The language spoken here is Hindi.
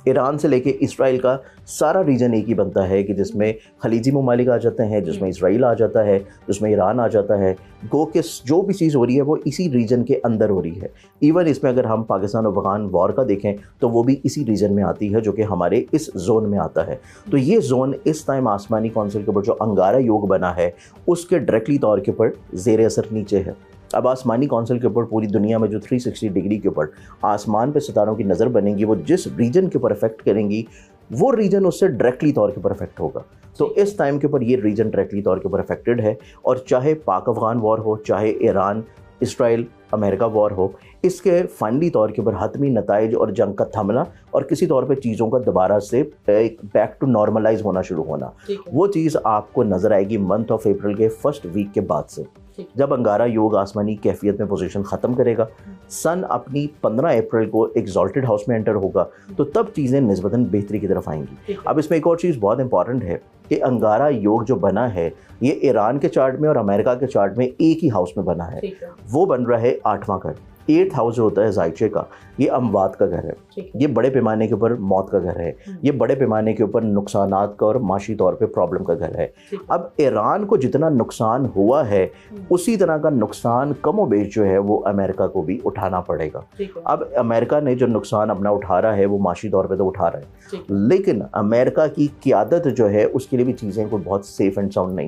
ईरान से लेके इसराइल का सारा रीजन एक ही बनता है कि जिसमें खलीजी ममालिक आ जाते हैं, जिसमें इसराइल आ जाता है, जिसमें ईरान आ जाता है। गो कि जो भी चीज़ हो रही है वो इसी रीजन के अंदर हो रही है। इवन इसमें अगर हम पाकिस्तान और अफगान वॉर का देखें तो वो भी इसी रीजन में आती है, जो कि हमारे इस जोन में आता है। तो ये जोन इस टाइम आसमानी कौंसिल के ऊपर जो अंगारा योग बना है उसके डायरेक्टली तौर के ऊपर ज़ेर असर नीचे है। अब आसमानी कौंसिल के ऊपर पूरी दुनिया में जो 360 डिग्री के ऊपर आसमान पे सितारों की नज़र बनेगी, वो जिस रीजन के ऊपर अफेक्ट करेंगी वो रीजन उससे डायरेक्टली तौर के ऊपर अफेक्ट होगा। तो इस टाइम के ऊपर ये रीजन डायरेक्टली तौर के ऊपर अफेक्टेड है। और चाहे पाक अफगान वॉर हो, चाहे ईरान इसराइल अमेरिका वॉर हो, इसके फाइनली तौर के ऊपर हतमी नताइज और जंग का थमना और किसी तौर पे चीज़ों का दोबारा से बैक टू नॉर्मलाइज होना शुरू होना, वो चीज़ आपको नज़र आएगी मंथ ऑफ अप्रैल के फर्स्ट वीक के बाद से, जब अंगारा योग आसमानी कैफियत में पोजीशन ख़त्म करेगा। सन अपनी 15 अप्रैल को एक्सॉल्टेड हाउस में एंटर होगा, तो तब चीज़ें निस्बतन बेहतरी की तरफ आएंगी। अब इसमें एक और चीज़ बहुत इंपॉर्टेंट है कि अंगारा योग जो बना है ये ईरान के चार्ट में और अमेरिका के चार्ट में एक ही हाउस में बना है। वो बन रहा है 8वां घर। 8th हाउस जो होता है ज़ायचे का, ये अमवात का घर है, ये बड़े पैमाने के ऊपर मौत का घर है, ये बड़े पैमाने के ऊपर नुकसानात का और माशी तौर पे प्रॉब्लम का घर है। अब ईरान को जितना नुकसान हुआ है उसी तरह का नुकसान कमो बेश जो है वो अमेरिका को भी उठाना पड़ेगा। अब अमेरिका ने जो नुकसान अपना उठा रहा है वो माशी तौर पे तो उठा रहा है, लेकिन अमेरिका की क़ियादत जो है उसके लिए भी चीज़ें कोई बहुत सेफ एंड साउंड नहीं।